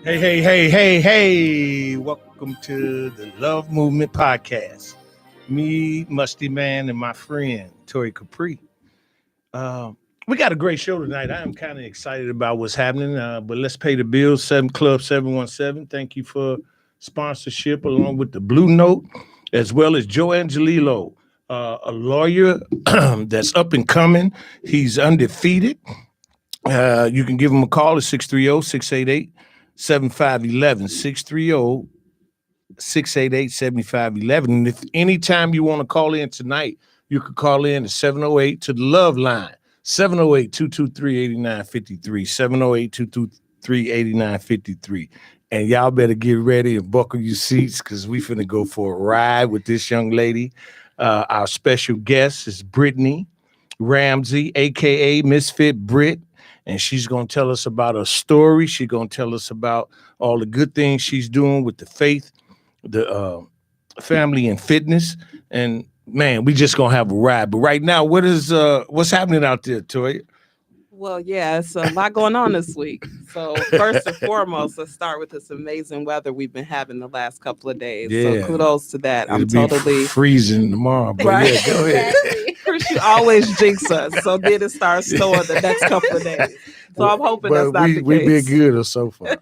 Hey. Welcome to the Love Movement Podcast. Me, Musty Man, and my friend, Tori Capri. We got a great show tonight. I am kind of excited about what's happening, but let's pay the bills. 7 Club 717. Thank you for sponsorship along with the Blue Note, as well as Joe Angelillo, a lawyer that's up and coming. He's undefeated. You can give him a call at 630-688-7511. 630-688-7511. And if anytime you want to call in tonight, you could call in at 708 to the Love Line. 708-223-8953. 708-223-8953. And y'all better get ready and buckle your seats because we finna go for a ride with this young lady. Our special guest is Brittany Ramsey, a.k.a. Misfit Brit. And she's going to tell us about her story. She's going to tell us about all the good things she's doing with the faith, the family and fitness. And man, we just going to have a ride. But right now, what's happening out there, Toya? Well, yeah, it's a lot going on this week. So first and foremost, let's start with this amazing weather we've been having the last couple of days. Yeah. So kudos to that. It'll be freezing tomorrow. But right. Yeah, go ahead. Chris, you always jinx us. So then it starts snowing the next couple of days. So I'm hoping that's not the case. We've been good so far.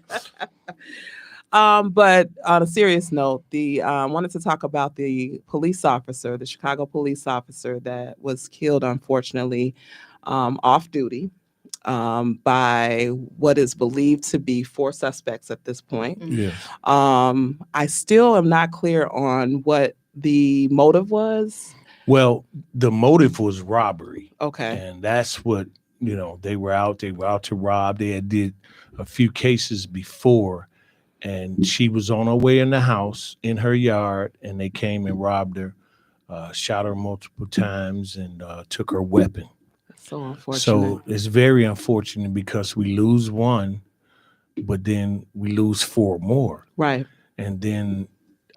But on a serious note, I wanted to talk about the police officer, the Chicago police officer that was killed, unfortunately, off duty by what is believed to be 4 suspects at this point. Yeah. I still am not clear on what the motive was. Well, the motive was robbery. Okay. And that's what, they were out to rob. They had did a few cases before, and she was on her way in the house in her yard, and they came and robbed her, shot her multiple times, and took her weapon. So unfortunate. So it's very unfortunate because we lose one, but then we lose 4 more. Right. And then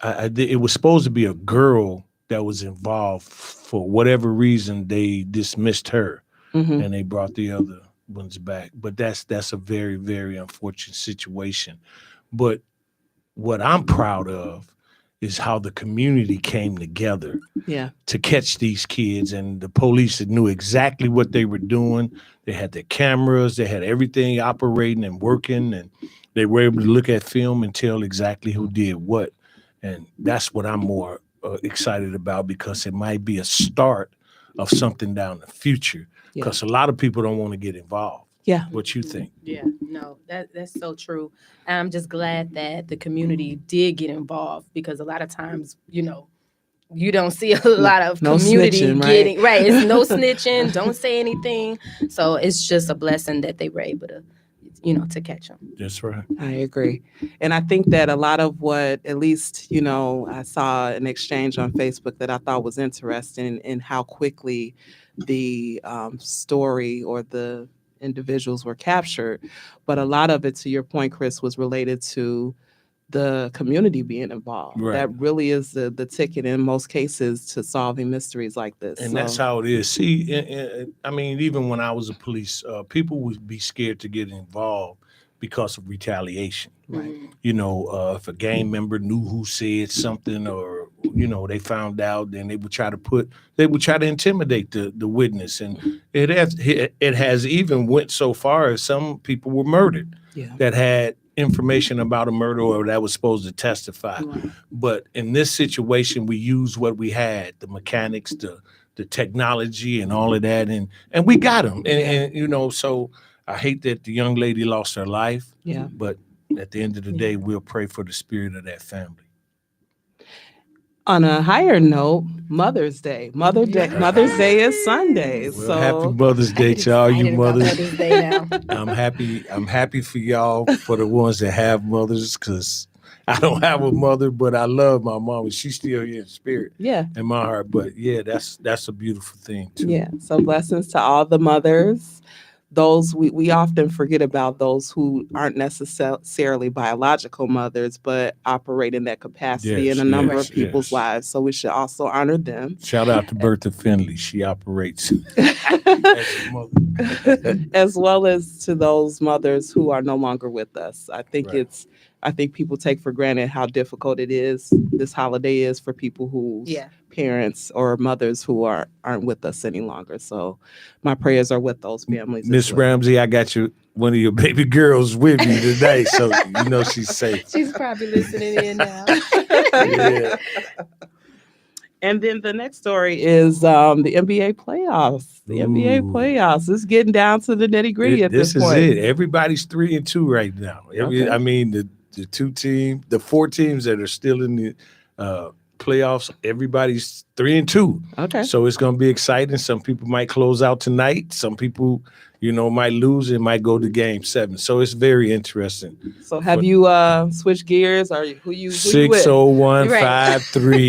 it was supposed to be a girl that was involved. For whatever reason, they dismissed her, and they brought the other ones back. But that's a very, very unfortunate situation. But what I'm proud of is how the community came together to catch these kids, and the police knew exactly what they were doing. They had their cameras, they had everything operating and working, and they were able to look at film and tell exactly who did what. And that's what I'm more excited about, because it might be a start of something down the future, because a lot of people don't want to get involved. Yeah. What you think? Yeah, no, that's so true. And I'm just glad that the community did get involved, because a lot of times, you don't see a lot of community getting right. It's no snitching. Don't say anything. So it's just a blessing that they were able to, to catch them. That's right. I agree. And I think that a lot of what, at least, I saw an exchange on Facebook that I thought was interesting in how quickly the story or the individuals were captured. But a lot of it, to your point, Chris, was related to the community being involved. Right. That really is the ticket in most cases to solving mysteries like this. And that's how it is. See, I mean, even when I was a police, people would be scared to get involved because of retaliation. Right. If a gang member knew who said something, or they found out, then they would try to intimidate the witness, and it has even went so far as some people were murdered that had information about a murder or that was supposed to testify. Right. But in this situation, we used what we had, the mechanics, the technology, and all of that, and we got them. And so I hate that the young lady lost her life. Yeah. But at the end of the day, we'll pray for the spirit of that family. On a higher note, Mother's Day. Mother's Day is Sunday. Well, so happy Mother's Day to all you mothers. Mother's Day now. I'm happy for y'all, for the ones that have mothers, because I don't have a mother, but I love my mom. She's still here in spirit. Yeah. In my heart. But yeah, that's a beautiful thing too. Yeah. So blessings to all the mothers those we often forget about those who aren't necessarily biological mothers, but operate in that capacity in a number of people's lives. So we should also honor them. Shout out to Bertha Finley. She operates as a mother. As well as to those mothers who are no longer with us. I think I think people take for granted how difficult this holiday is for people whose parents or mothers who aren't with us any longer. So my prayers are with those families. Miss Ramsey, I got one of your baby girls with me today, so you know she's safe. She's probably listening in now. Yeah. And then the next story is the NBA playoffs. The NBA playoffs. It's getting down to the nitty gritty at this point. This is it. Everybody's 3-2 right now. I mean, the 4 teams that are still in the playoffs, everybody's 3-2. Okay. So it's going to be exciting. Some people might close out tonight. Some people, might lose and might go to game 7. So it's very interesting. So have you switched gears? Or who you 601 53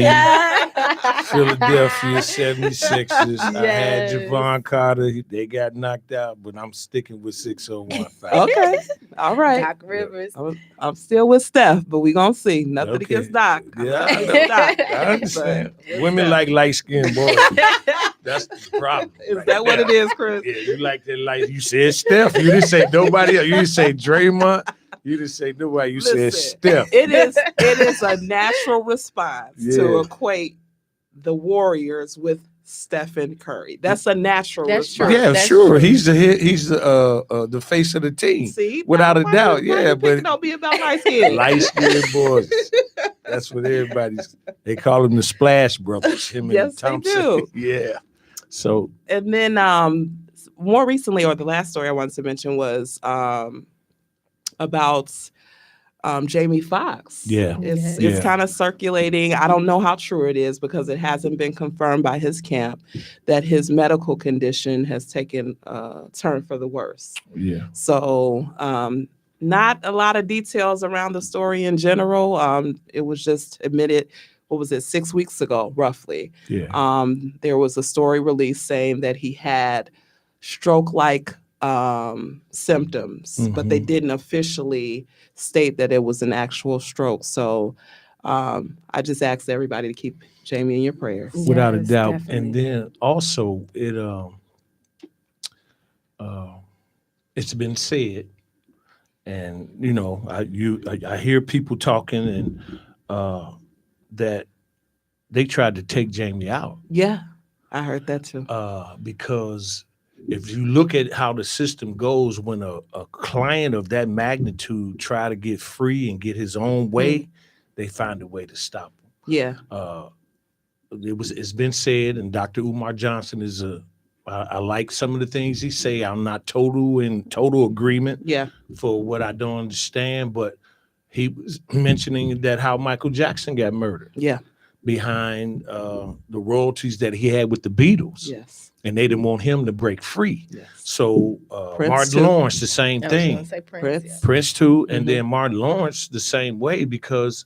Philadelphia 76ers. I had Javon Carter. They got knocked out, but I'm sticking with 601 Okay. All right. Doc Rivers. I'm still with Steph, but we're going to see. Nothing against Doc. Yeah, I understand. Women like light-skinned boys. That's the problem. Is that what it is, Chris? Yeah, you like that light. You said Steph. You didn't say nobody else. You didn't say Draymond. You didn't say nobody. You said Steph. It is a natural response to equate the Warriors with Stephen Curry. That's a natural response. True. Yeah, That's sure. True. He's the face of the team. See, without a doubt. Yeah, but don't be about light-skinned boys. That's what they call them the Splash Brothers. Him and Thompson. They do. Yeah. So and then more recently, or the last story I wanted to mention was about Jamie Foxx. Yeah. It's kind of circulating. I don't know how true it is because it hasn't been confirmed by his camp that his medical condition has taken a turn for the worse. Yeah. So not a lot of details around the story in general. It was just admitted, 6 weeks ago, roughly. Yeah. There was a story released saying that he had stroke-like symptoms, but they didn't officially state that it was an actual stroke. So I just asked everybody to keep Jamie in your prayers. Without a doubt. Definitely. And then also it's been said, and I hear people talking and that they tried to take Jamie out. Yeah, I heard that too. Because if you look at how the system goes, when a client of that magnitude try to get free and get his own way, they find a way to stop him. Yeah. It's been said, and Dr. Umar Johnson is I like some of the things he say. I'm not total agreement for what I don't understand, but he was mentioning that how Michael Jackson got murdered. Yeah. Behind the royalties that he had with the Beatles. Yes. And they didn't want him to break free. Yes. So Martin Lawrence, the same thing. Say Prince too. And then Martin Lawrence the same way because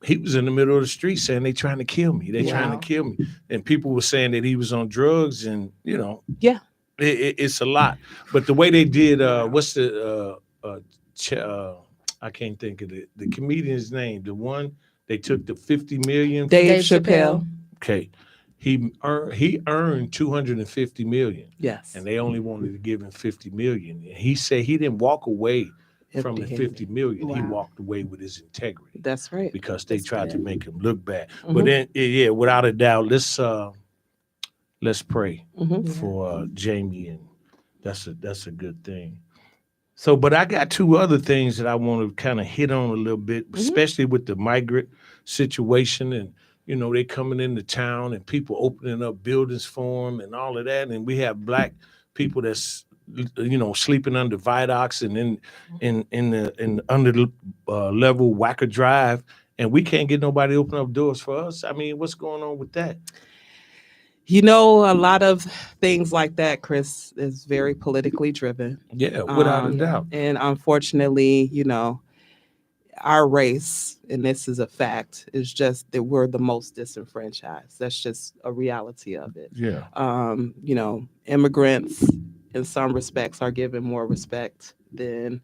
he was in the middle of the street saying they trying to kill me. They trying to kill me. And people were saying that he was on drugs and, it's a lot. But the way they did, what's the, I can't think of the comedian's name. The one, they took the 50 million. Dave Chappelle. Okay. He earned 250 million. Yes. And they only wanted to give him 50 million. And he said he didn't walk away from the 50 million. Wow. He walked away with his integrity. That's right. Because they tried to make him look bad. But then, without a doubt, let's pray for Jamie, and that's a good thing. So, but I got 2 other things that I want to kind of hit on a little bit, especially with the migrant situation and they coming into town and people opening up buildings for them and all of that. And we have Black people that's, sleeping under viaducts and in the under level Wacker Drive. And we can't get nobody to open up doors for us. I mean, what's going on with that? A lot of things like that, Chris, is very politically driven. Yeah, without a doubt. And unfortunately, our race, and this is a fact, is just that we're the most disenfranchised. That's just a reality of it. Yeah. Immigrants in some respects, are given more respect than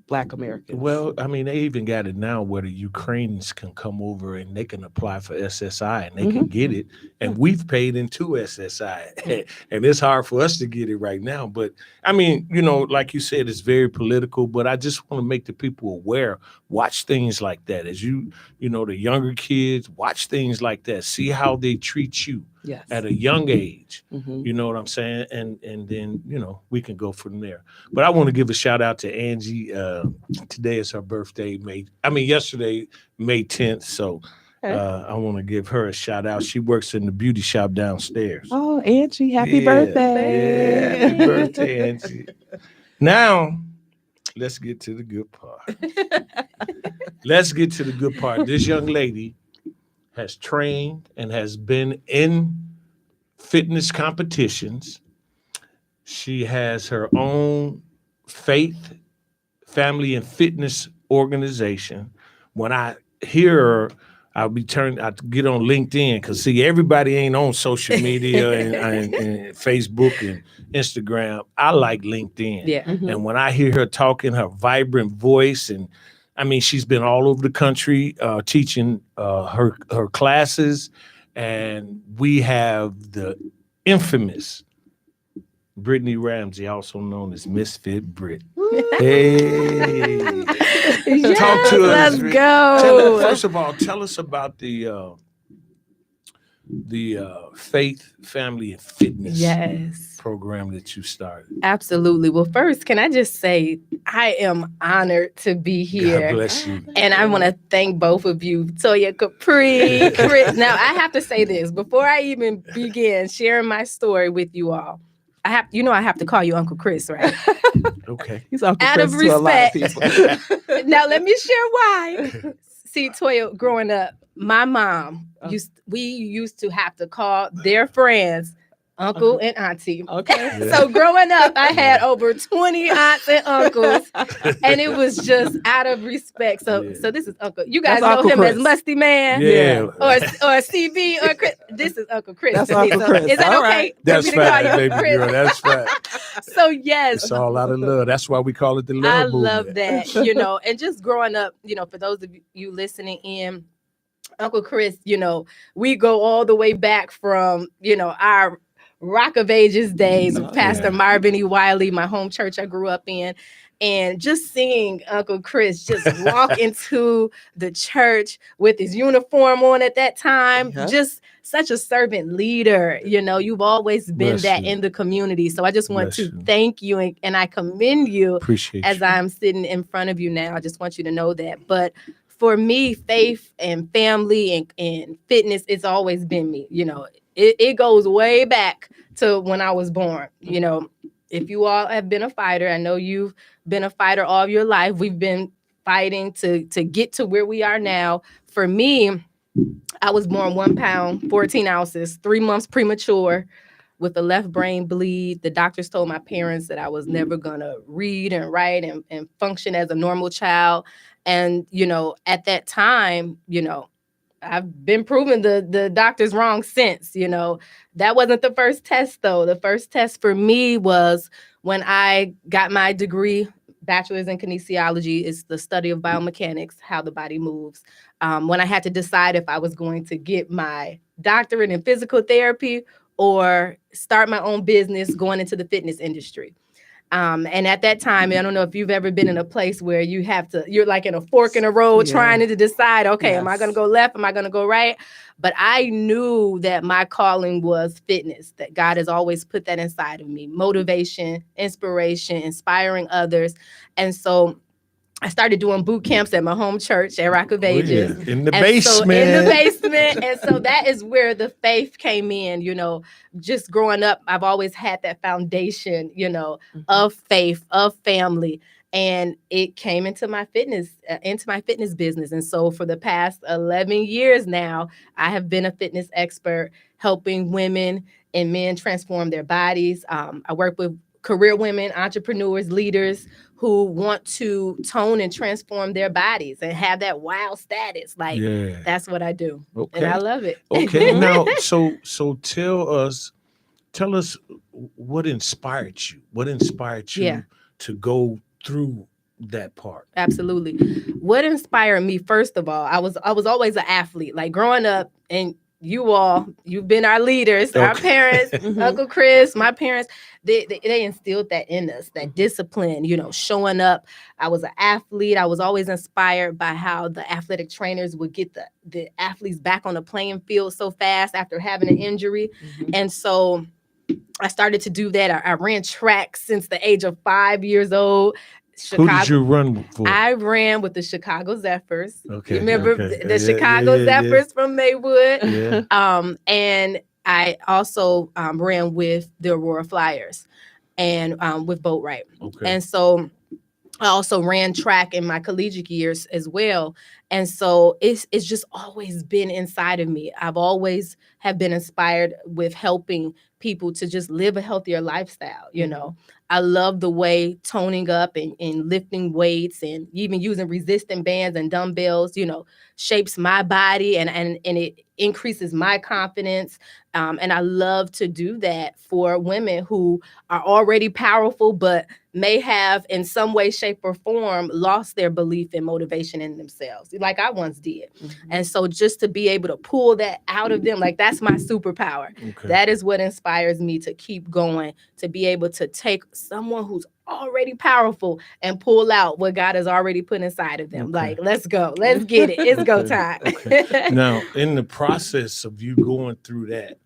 Black Americans. Well, I mean, they even got it now where the Ukrainians can come over and they can apply for SSI and they can get it. And we've paid into SSI. And it's hard for us to get it right now. But I mean, like you said, it's very political, but I just want to make the people aware. Watch things like that. As the younger kids, watch things like that. See how they treat you at a young age. You know what I'm saying? And then, we can go from there. But I want to give a shout out to Angie. Today is her birthday, yesterday, May 10th. So I want to give her a shout out. She works in the beauty shop downstairs. Oh, Angie, happy birthday. Yeah, happy birthday, Angie. Now, let's get to the good part. This young lady has trained and has been in fitness competitions. She has her own faith, family, and fitness organization. When I hear her, I'll get on LinkedIn because see, everybody ain't on social media and Facebook and Instagram. I like LinkedIn. Yeah. And when I hear her talking, her vibrant voice, and she's been all over the country teaching her classes, and we have the infamous Brittany Ramsey, also known as Misfit Brit. Hey, talk to us. Let's go. First of all, tell us about the faith, family, and fitness program that you started. Absolutely. Well, first, can I just say I am honored to be here. God bless you. And I want to thank both of you, Toya, Capri, Chris. Now, I have to say this before I even begin sharing my story with you all. I have to call you Uncle Chris, right? Okay. He's Uncle Out Chris of to a lot of respect. people. Now, let me share why. See, Toya, growing up, my mom we used to have to call their friends Uncle and Auntie. Okay. Yeah. So growing up, I had over 20 aunts and uncles, and it was just out of respect. So this is Uncle. You guys That's know Uncle him Chris. as Musty Man, Yeah. or CB, or Chris. This is Uncle Chris. That's to me. Uncle So Chris. Is that All okay? right. That's for me to call fine, you baby Uncle Chris? girl. That's fine. So yes, It's all out of love. That's why we call it the love I movement. love that, and just growing up, for those of you listening in, Uncle Chris, we go all the way back from, our Rock of Ages days with Pastor Marvin E. Wiley, my home church I grew up in. And just seeing Uncle Chris just walk into the church with his uniform on at that time, just such a servant leader. You've always been in the community. So I just want to thank you and I commend you. Appreciate as you. I'm sitting in front of you now. I just want you to know that. But for me, faith and family and fitness, it's always been me. It goes way back to when I was born. If you all have been a fighter, I know you've been a fighter all of your life. We've been fighting to get to where we are now. For me, I was born 1 pound, 14 ounces, 3 months premature with a left brain bleed. The doctors told my parents that I was never going to read and write and function as a normal child. And, at that time, I've been proven the doctors wrong since. That wasn't the first test, though. The first test for me was when I got my degree, bachelor's in kinesiology. It's the study of biomechanics, how the body moves. When I had to decide if I was going to get my doctorate in physical therapy or start my own business going into the fitness industry. And at that time, I don't know if you've ever been in a place where you're like in a fork in the road trying to decide, okay, am I going to go left? Am I going to go right? But I knew that my calling was fitness, that God has always put that inside of me. Motivation, inspiration, inspiring others. And so I started doing boot camps at my home church at Rock of Ages. In the basement. And so that is where the faith came in, just growing up, I've always had that foundation, of faith, of family. And it came into my fitness business. And so for the past 11 years now, I have been a fitness expert helping women and men transform their bodies. I work with career women, entrepreneurs, leaders who want to tone and transform their bodies and have that wow status. That's what I do. Okay. And I love it. Okay. Now, so tell tell us what inspired you. What inspired Yeah. you to go through that part? Absolutely. What inspired me, first of all, I was always an athlete. Like growing up, and you've been our leaders, our Okay. parents, Mhm. Uncle Chris, my parents, they instilled that in us, that discipline, showing up. I was an athlete. I was always inspired by how the athletic trainers would get the athletes back on the playing field so fast after having an injury. Mhm. And so I started to do that. I ran track since the age of 5 years old. Who did you run for? I ran with the Chicago Zephyrs. Okay, You remember okay. the Yeah, Chicago yeah. Zephyrs from Maywood? Yeah. And I also ran with the Aurora Flyers and with Boat Right. Okay. And so I also ran track in my collegiate years as well. And so it's just always been inside of me. I've always have been inspired with helping people to just live a healthier lifestyle. I love the way toning up and lifting weights and even using resistant bands and dumbbells, shapes my body and it increases my confidence. And I love to do that for women who are already powerful, but may have in some way, shape, or form lost their belief and motivation in themselves, like I once did. Mhm. And so just to be able to pull that out of them, like that's my superpower. Okay. That is what inspires me to keep going, to be able to take someone who's already powerful and pull out what God has already put inside of them. Okay. Like, let's go. Let's get it. It's go Okay, time. okay. Now, in the process of you going through that,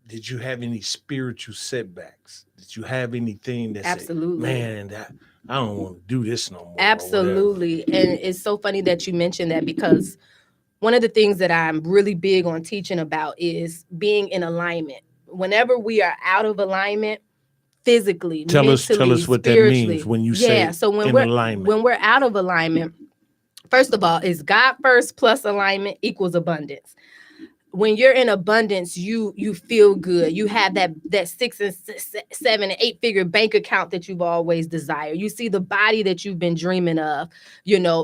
did you have any spiritual setbacks? Did you have anything that Absolutely. said, man, I don't want to do this no more? or Absolutely. And it's so funny that you mentioned that, because one of the things that I'm really big on teaching about is being in alignment. Whenever we are out of alignment, physically, Tell mentally, us what that spiritually, means when you say so when in we're alignment. when we're out of alignment, first of all, is God first plus alignment equals abundance. When you're in abundance, you feel good. You have that 6 and 7 and 8 figure bank account that you've always desired. You see the body that you've been dreaming of.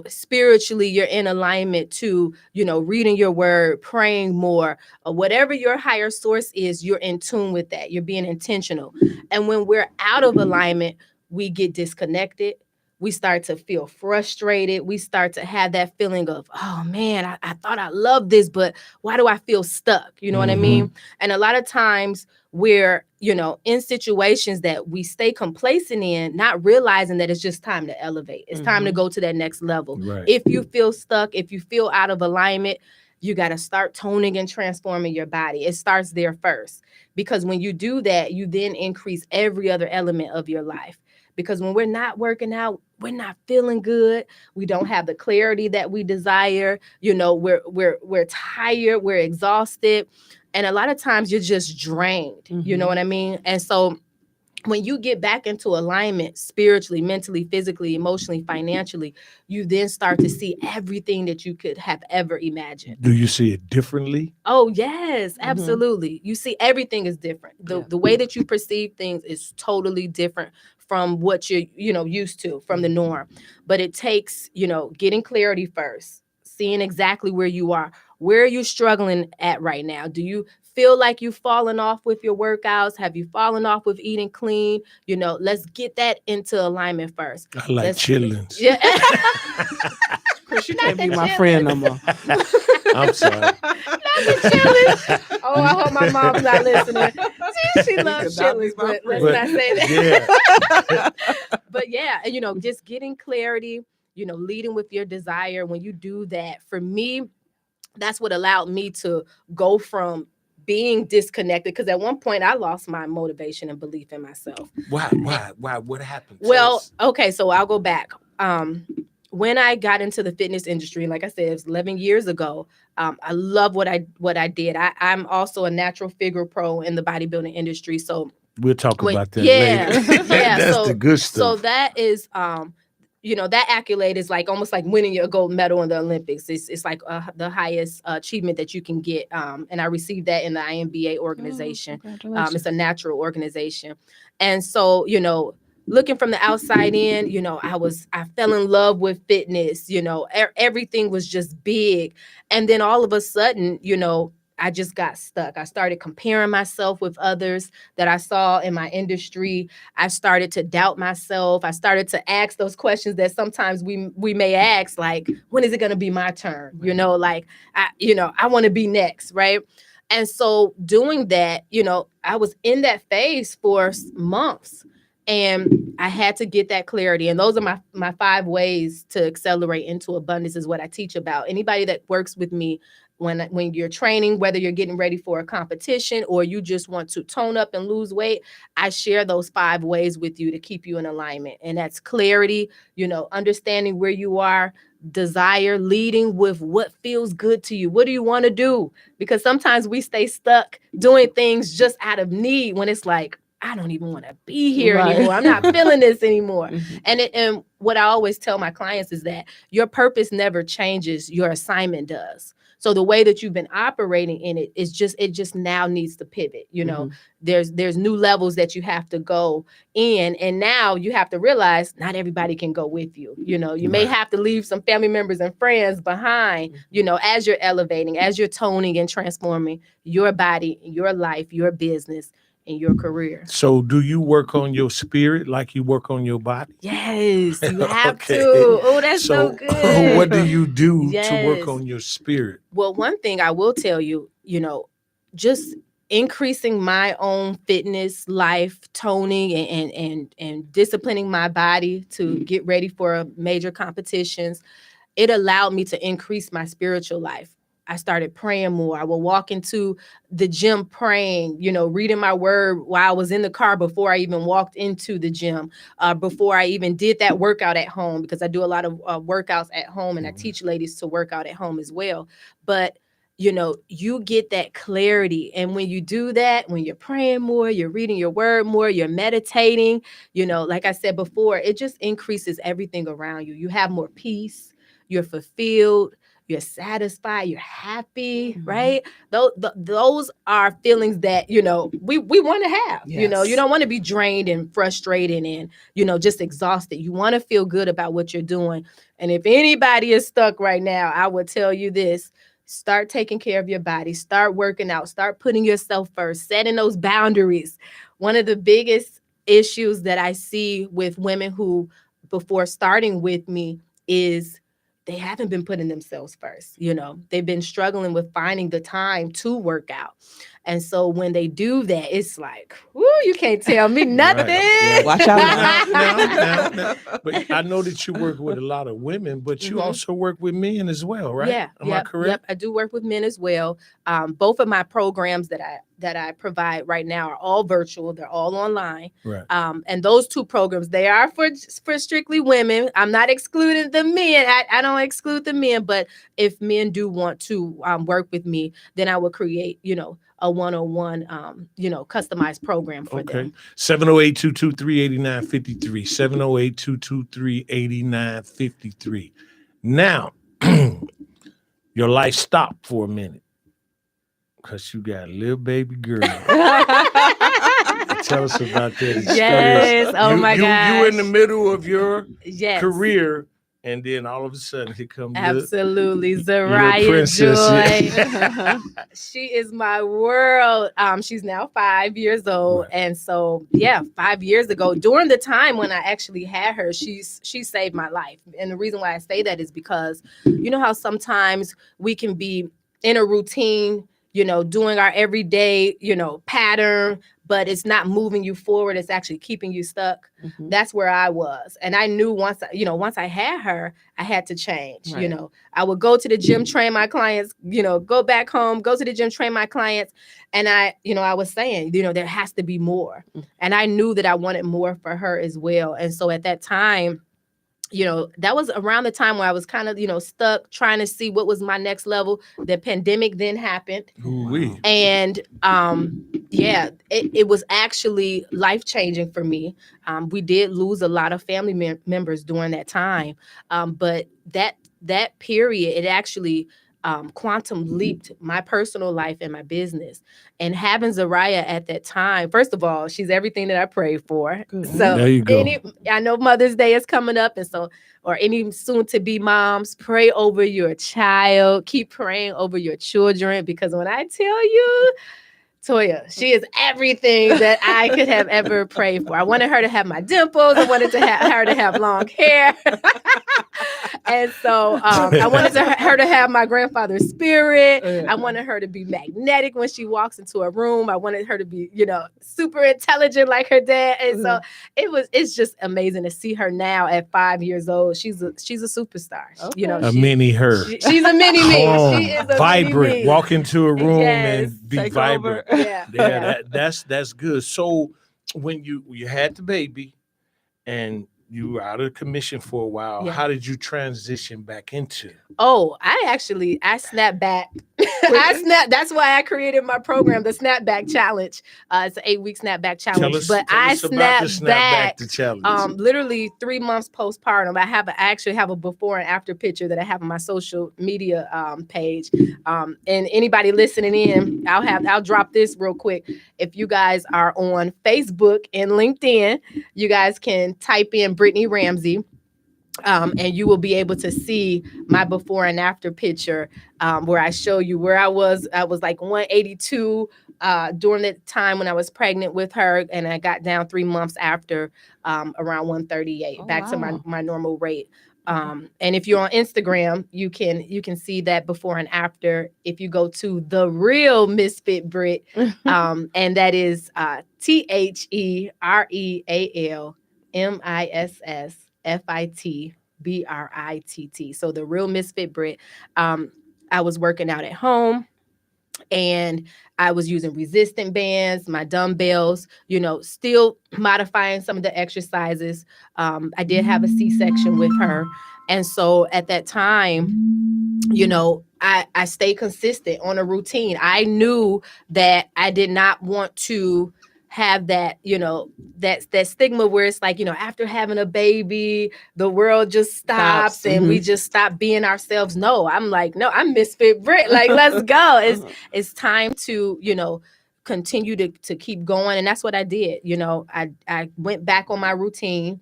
Spiritually, you're in alignment to, reading your word, praying more, whatever your higher source is, you're in tune with that. You're being intentional. And when we're out of alignment, we get disconnected. We start to feel frustrated. We start to have that feeling of, oh man, I thought I loved this, but why do I feel stuck? You know what I mean? And a lot of times we're, in situations that we stay complacent in, not realizing that it's just time to elevate. It's time to go to that next level. Right. If you feel stuck, if you feel out of alignment, you got to start toning and transforming your body. It starts there first, because when you do that, you then increase every other element of your life. Because when we're not working out, we're not feeling good. We don't have the clarity that we desire. We're tired. We're exhausted. And a lot of times you're just drained. You know what I mean? And so when you get back into alignment spiritually, mentally, physically, emotionally, financially, you then start to see everything that you could have ever imagined. Do you see it differently? Oh, yes, absolutely. You see everything is different. The way that you perceive things is totally different from what you're, used to, from the norm. But it takes, getting clarity first, seeing exactly where you are. Where are you struggling at right now? Do you feel like you've fallen off with your workouts? Have you fallen off with eating clean? Let's get that into alignment first. I like chillings. Yeah. Chris, you can't be my friend no more. I'm sorry. Not the chillings. Oh, I hope my mom's not listening. She loves chillings, but let's not say that. Yeah. But yeah, just getting clarity, leading with your desire. When you do that, for me, that's what allowed me to go from being disconnected, because at one point I lost my motivation and belief in myself. Why? What happened? Well, okay, so I'll go back. When I got into the fitness industry, like I said, it was 11 years ago. I love what I did. I'm also a natural figure pro in the bodybuilding industry. So we'll talk about that later. Yeah, That's the good stuff. So that is, that accolade is like almost like winning your gold medal in the Olympics. It's like the highest achievement that you can get. And I received that in the IMBA organization. It's a natural organization. And so, looking from the outside in, I fell in love with fitness, everything was just big. And then all of a sudden, I just got stuck. I started comparing myself with others that I saw in my industry. I started to doubt myself. I started to ask those questions that sometimes we may ask, like, when is it going to be my turn? You know, like, I want to be next, right? And so doing that, I was in that phase for months. And I had to get that clarity. And those are my 5 ways to accelerate into abundance is what I teach about. Anybody that works with me, when you're training, whether you're getting ready for a competition or you just want to tone up and lose weight, I share those 5 ways with you to keep you in alignment. And that's clarity, understanding where you are, desire, leading with what feels good to you. What do you want to do? Because sometimes we stay stuck doing things just out of need when it's like, I don't even want to be here anymore. I'm not feeling this anymore. And what I always tell my clients is that your purpose never changes. Your assignment does. So the way that you've been operating in it just now needs to pivot. There's new levels that you have to go in. And now you have to realize not everybody can go with you. You may have to leave some family members and friends behind, as you're elevating, as you're toning and transforming your body, your life, your business, in your career. So do you work on your spirit like you work on your body? Yes, you have to. Oh, that's so good. What do you do to work on your spirit? Well, one thing I will tell you, just increasing my own fitness, life, toning and disciplining my body to get ready for major competitions, it allowed me to increase my spiritual life. I started praying more. I would walk into the gym praying, reading my word while I was in the car before I even walked into the gym, before I even did that workout at home, because I do a lot of workouts at home and I teach ladies to work out at home as well. But, you get that clarity. And when you do that, when you're praying more, you're reading your word more, you're meditating, like I said before, it just increases everything around you. You have more peace, you're fulfilled, you're satisfied, you're happy, right? Those are feelings that, we want to have. Yes. You don't want to be drained and frustrated and, just exhausted. You want to feel good about what you're doing. And if anybody is stuck right now, I would tell you this: start taking care of your body, start working out, start putting yourself first, setting those boundaries. One of the biggest issues that I see with women who, before starting with me, is they haven't been putting themselves first. They've been struggling with finding the time to work out. And so when they do that, it's like, whoo, you can't tell me nothing. Right. Watch out now. But I know that you work with a lot of women, but you also work with men as well, right? Yeah. Am I correct? Yep. I do work with men as well. Both of my programs that I provide right now are all virtual. They're all online. Right. And those 2 programs, they are for strictly women. I'm not excluding the men. I don't exclude the men, but if men do want to work with me, then I will create, a one-on-one, customized program for them. 708-223-8953. 708-223-8953. Now, your life stopped for a minute because you got a little baby girl. Tell us about that experience. Yes. Oh my gosh. You in the middle of your career, and then all of a sudden here comes absolutely Zariah Joy. She is my world. She's now 5 years old, and so 5 years ago, during the time when I actually had her, she saved my life. And the reason why I say that is because you know how sometimes we can be in a routine, doing our everyday, pattern, but it's not moving you forward. It's actually keeping you stuck. That's where I was. And I knew once I had her, I had to change. Right. I would go to the gym, train my clients, go back home, go to the gym, train my clients. And I was saying, there has to be more. And I knew that I wanted more for her as well. And so at that time, that was around the time where I was kind of, stuck trying to see what was my next level. The pandemic then happened. Ooh-wee. And it was actually life-changing for me. We did lose a lot of family members during that time. But that period, it actually quantum leaped my personal life and my business. And having Zariah at that time, first of all, she's everything that I prayed for. Good. So There you go. I know Mother's Day is coming up, and so, or any soon to be moms, pray over your child. Keep praying over your children, because when I tell you, Toya, she is everything that I could have ever prayed for. I wanted her to have my dimples. I wanted her to have long hair. And so I wanted her to have my grandfather's spirit. I wanted her to be magnetic when she walks into a room. I wanted her to be, super intelligent like her dad. And so it's just amazing to see her now at 5 years old. She's a superstar. Okay. A mini her. She's a mini me. She is a vibrant. mini me. Walk into a room Yes. and be Take vibrant. over. Yeah. That's good. So when you had the baby and you were out of commission for a while, how did you transition back into? Oh, I snapped back. That's why I created my program, the Snapback Challenge. It's an 8-week Snapback Challenge. Tell us about the Snapback the challenge. Literally 3 months postpartum. I actually have a before and after picture that I have on my social media page. And anybody listening in, I'll drop this real quick. If you guys are on Facebook and LinkedIn, you guys can type in Brittany Ramsey. And you will be able to see my before and after picture where I show you where I was. I was like 182 during the time when I was pregnant with her, and I got down 3 months after around 138, to my normal rate. And if you're on Instagram, you can see that before and after. If you go to The Real Misfit Brit, and that is TheRealMissFitBritt. So The Real Misfit Brit. I was working out at home, and I was using resistant bands, my dumbbells, still modifying some of the exercises. I did have a C-section with her. And so at that time, I stayed consistent on a routine. I knew that I did not want to have that, that stigma where it's like, after having a baby, the world just stops and we just stop being ourselves. No, I'm like, no, I'm Misfit Brit. Like, let's go. It's time to, continue to keep going. And that's what I did. I went back on my routine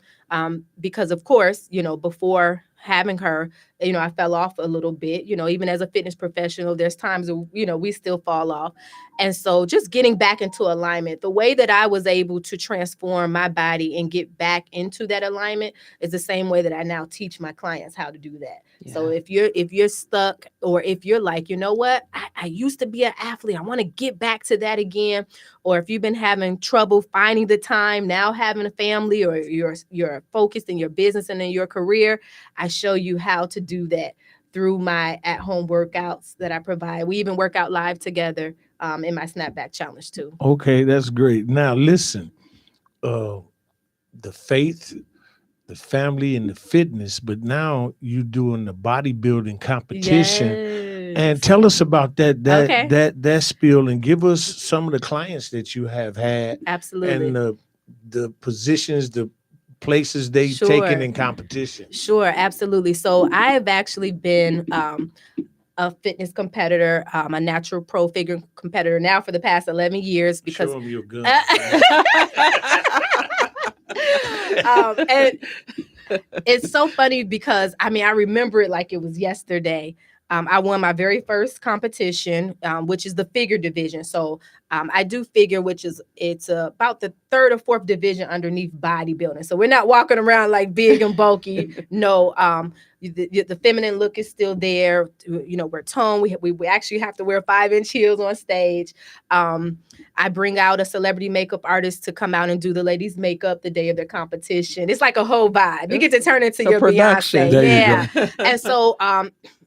because, of course, before having her, I fell off a little bit, even as a fitness professional, there's times, we still fall off. And so just getting back into alignment, the way that I was able to transform my body and get back into that alignment is the same way that I now teach my clients how to do that. Yeah. So if you're stuck, or if you're like, you know what, I used to be an athlete, I want to get back to that again. Or if you've been having trouble finding the time, now having a family, or you're focused in your business and in your career, I show you how to do that through my at-home workouts that I provide. We even work out live together in my Snapback Challenge too. Okay, that's great. Now listen, the faith, the family, and the fitness, but now you're doing the bodybuilding competition. Yes. And tell us about that spiel, and give us some of the clients that you have had. Absolutely. And the positions, the places they've taken in competition. Sure, absolutely. So I have actually been a fitness competitor, a natural pro figure competitor now for the past 11 years. Because show them your gun. And it's so funny because I remember it like it was yesterday. I won my very first competition, which is the figure division. So I do figure, it's about the 3rd or 4th division underneath bodybuilding. So we're not walking around like big and bulky. No, the feminine look is still there. We're toned. We actually have to wear 5-inch heels on stage. I bring out a celebrity makeup artist to come out and do the ladies' makeup the day of their competition. It's like a whole vibe. You get to turn into your production. Beyonce. Yeah. And so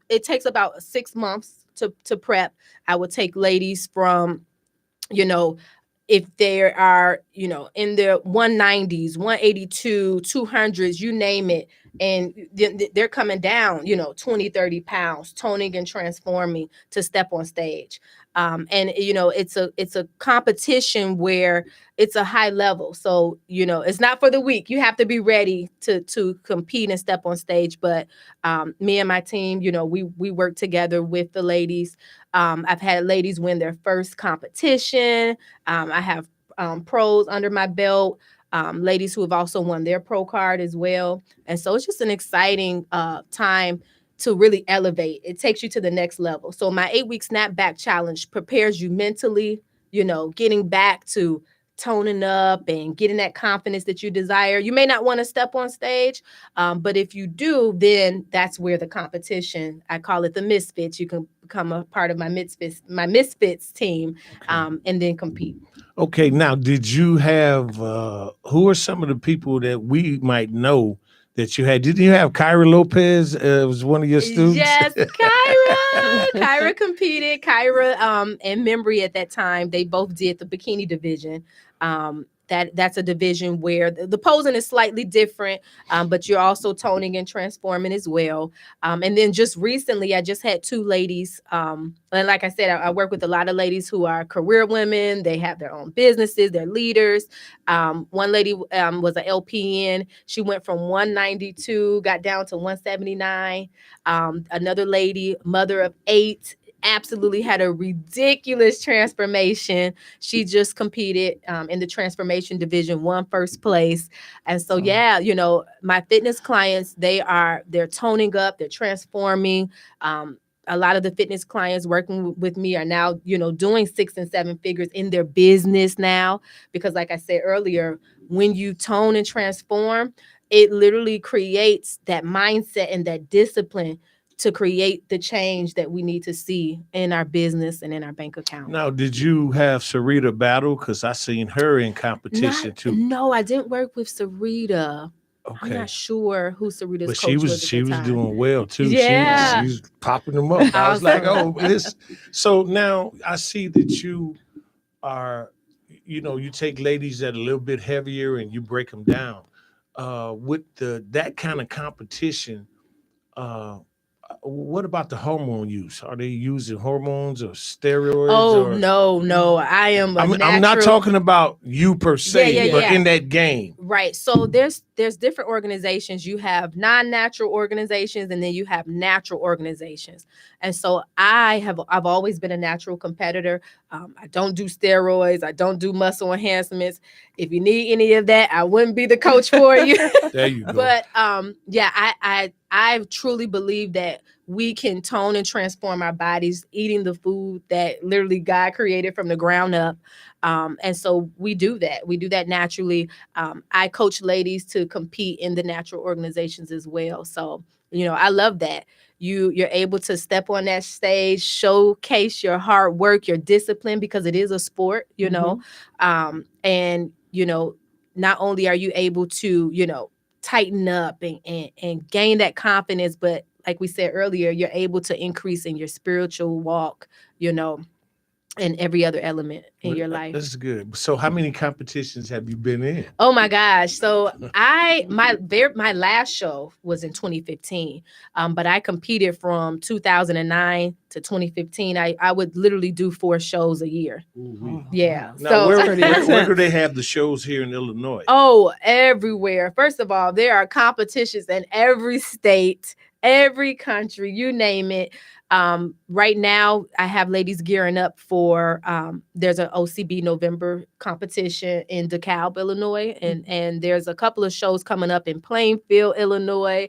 it takes about 6 months to prep. I would take ladies from, if there are, in their 190s, 182, 200s, you name it, and they're coming down, 20, 30 pounds, toning and transforming to step on stage. And it's a competition where it's a high level. So, it's not for the weak. You have to be ready to compete and step on stage. But me and my team, we work together with the ladies. I've had ladies win their first competition. I have pros under my belt, ladies who have also won their pro card as well. And so it's just an exciting time to really elevate. It takes you to the next level. So my 8-week snapback challenge prepares you mentally, getting back to toning up and getting that confidence that you desire. You may not want to step on stage, but if you do, then that's where the competition, I call it the misfits. You can become a part of my misfits team, and then compete. Okay, now did you have who are some of the people that we might know that you had? Didn't you have Kyra Lopez? Was one of your students? Yes, Kyra. Kyra competed. Kyra and Membry at that time, they both did the bikini division. That's a division where the posing is slightly different, but you're also toning and transforming as well. And then just recently, I just had 2 ladies. And like I said, I work with a lot of ladies who are career women. They have their own businesses, they're leaders. One lady was an LPN. She went from 192, got down to 179. Another lady, mother of 8, absolutely had a ridiculous transformation. She just competed in the transformation division, won first place. And so, my fitness clients, they're toning up, they're transforming. A lot of the fitness clients working with me are now, doing 6 and 7 figures in their business now, because like I said earlier, when you tone and transform, it literally creates that mindset and that discipline to create the change that we need to see in our business and in our bank account. Now, did you have Sarita battle? Because I seen her in competition too. No, I didn't work with Sarita. Okay. I'm not sure who Sarita's but coach was. She was doing well too. Yeah. She was popping them up. I was like, oh, this. So now I see that you are, you take ladies that are a little bit heavier and you break them down. With that kind of competition, what about the hormone use? Are they using hormones or steroids? Oh, no. I'm not talking about you per se, but in that game. Right. So there's different organizations. You have non-natural organizations, and then you have natural organizations. And so I've always been a natural competitor. I don't do steroids. I don't do muscle enhancements. If you need any of that, I wouldn't be the coach for you. There you go. But I truly believe that we can tone and transform our bodies eating the food that literally God created from the ground up. And so we do that. We do that naturally. I coach ladies to compete in the natural organizations as well. So, I love that. You're able to step on that stage, showcase your hard work, your discipline, because it is a sport, and, not only are you able to, tighten up and gain that confidence, but like we said earlier, you're able to increase in your spiritual walk, and every other element in your life. That's good. So how many competitions have you been in? Oh my gosh. So my last show was in 2015. But I competed from 2009 to 2015. I would literally do 4 shows a year. Ooh, yeah. Now, So where do they have the shows here in Illinois? Oh, everywhere. First of all, there are competitions in every state, every country, you name it. Right now, I have ladies gearing up for, there's an OCB November competition in DeKalb, Illinois. And there's a couple of shows coming up in Plainfield, Illinois,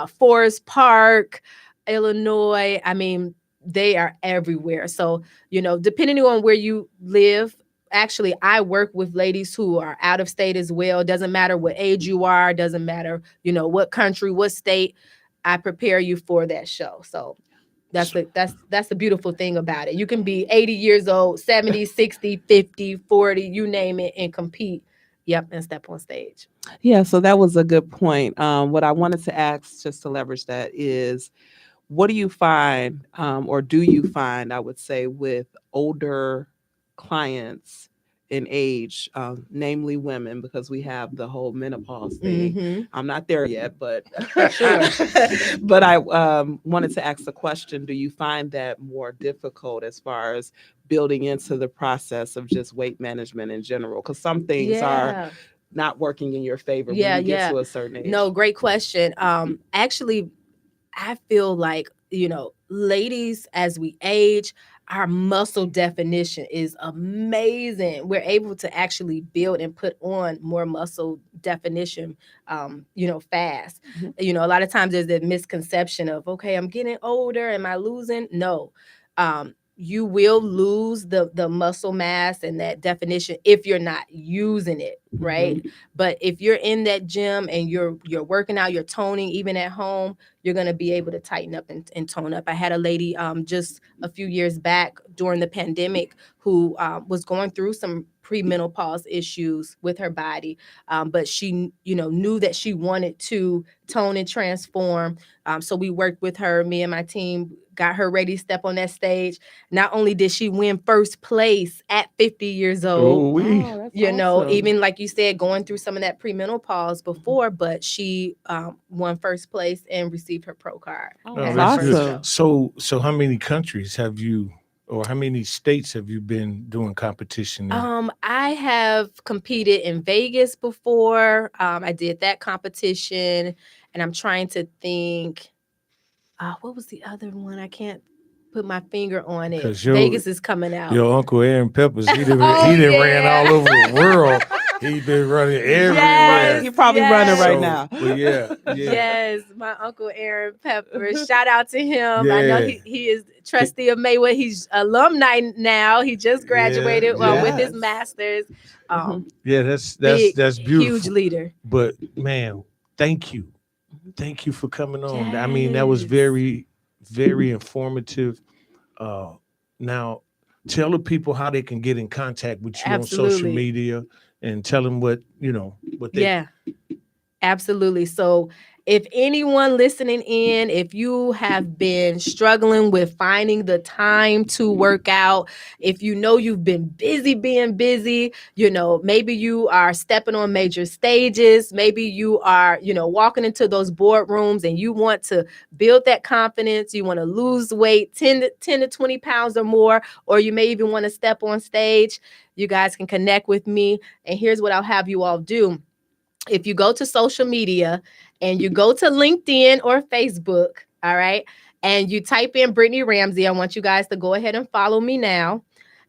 Forest Park, Illinois. I mean, they are everywhere. So, depending on where you live, actually, I work with ladies who are out of state as well. Doesn't matter what age you are, doesn't matter, what country, what state. I prepare you for that show. So that's the beautiful thing about it. You can be 80 years old, 70, 60, 50, 40, you name it, and compete. Yep, and step on stage. Yeah, so that was a good point. What I wanted to ask, just to leverage that, is what do you find, or do you find, I would say, with older clients in age, namely women, because we have the whole menopause thing. I'm not there yet, but but I wanted to ask the question: do you find that more difficult as far as building into the process of just weight management in general? Because some things are not working in your favor when you get to a certain age. No, great question. Actually, I feel like, ladies, as we age, our muscle definition is amazing. We're able to actually build and put on more muscle definition, fast. A lot of times there's that misconception of, okay, I'm getting older. Am I losing? No. You will lose the muscle mass and that definition if you're not using it, right? But if you're in that gym and you're working out, you're toning, even at home, you're going to be able to tighten up and tone up. I had a lady just a few years back during the pandemic who was going through some premenopause issues with her body, but she knew that she wanted to tone and transform. So we worked with her, me and my team, got her ready to step on that stage. Not only did she win first place at 50 years old, awesome. even like you said, going through some of that premenopause before, but she won first place and received her pro card. That's awesome. So how many countries have you, or how many states have you been doing competition in? I have competed in Vegas before. I did that competition, and I'm trying to think. What was the other one? I can't put my finger on it. Vegas is coming out. Your Uncle Aaron Peppers, he done ran all over the world. He's been running everywhere. Yes, he's probably running right now. Well, yeah. Yes, my Uncle Aaron Peppers. Shout out to him. Yeah. I know he is trustee of Maywood. He's alumni now. He just graduated with his master's. That's beautiful. Huge leader. But man, thank you. Thank you for coming on. Yes. I mean, that was very, very informative. Now, tell the people how they can get in contact with you on social media, and tell them what they. Yeah, absolutely. So if anyone listening in, if you have been struggling with finding the time to work out, if you've been busy being busy, maybe you are stepping on major stages, maybe you are, walking into those boardrooms and you want to build that confidence, you want to lose weight, 10 to 20 pounds or more, or you may even want to step on stage, you guys can connect with me. And here's what I'll have you all do. If you go to social media and you go to LinkedIn or Facebook, all right, and you type in Brittany Ramsey, I want you guys to go ahead and follow me now.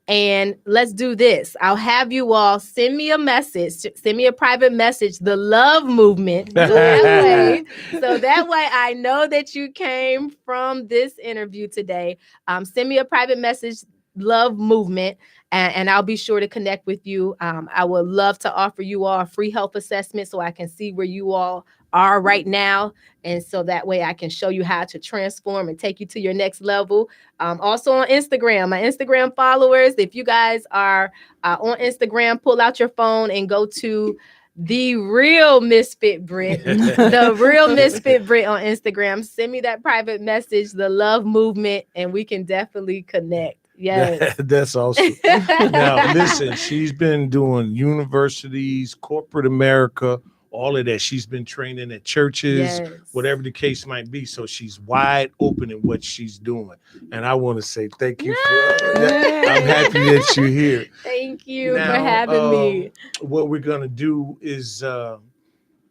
And let's do this. I'll have you all send me a message, send me a private message, the love movement. So that way I know that you came from this interview today. Send me a private message, love movement, and I'll be sure to connect with you. I would love to offer you all a free health assessment so I can see where you all are right now. And so that way I can show you how to transform and take you to your next level. Also on Instagram, my Instagram followers, if you guys are on Instagram, pull out your phone and go to The Real Misfit Brit, The Real Misfit Brit on Instagram. Send me that private message, the love movement, and we can definitely connect. Yes. That's awesome. Now, listen, she's been doing universities, corporate America, all of that. She's been training at churches, whatever the case might be. So she's wide open in what she's doing. And I want to say thank you for that. I'm happy that you're here. Thank you for having me. What we're going to do is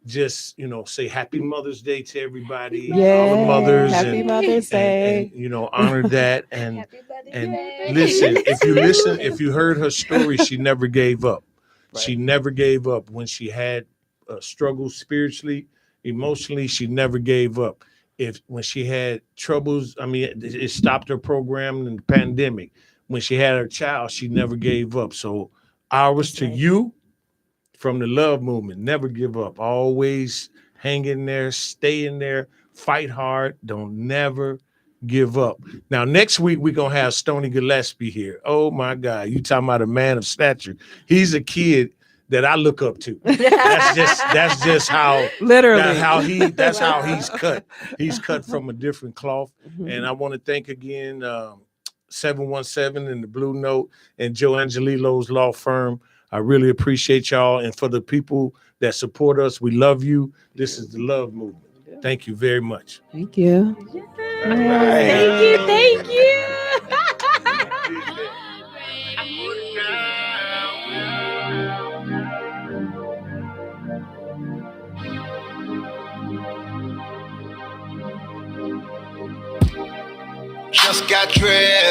just, say Happy Mother's Day to everybody, all the mothers. Happy Mother's Day. And honor that. And listen, if you heard her story, she never gave up. Right. She never gave up when she had struggles spiritually, emotionally. She never gave up. When she had troubles, it stopped her program in the pandemic. When she had her child, she never gave up. So ours to you from the love movement, never give up. Always hang in there, stay in there, fight hard. Don't never give up. Now, next week, we're going to have Stoney Gillespie here. Oh, my God. You talking about a man of stature. He's a kid that I look up to. That's just how literally that's how he's cut. He's cut from a different cloth. Mm-hmm. And I want to thank again 717 and the Blue Note and Joe Angelilo's law firm. I really appreciate y'all. And for the people that support us, we love you. This is the Love Movement. Thank you very much. Thank you. Yes. Thank you. Just got dressed.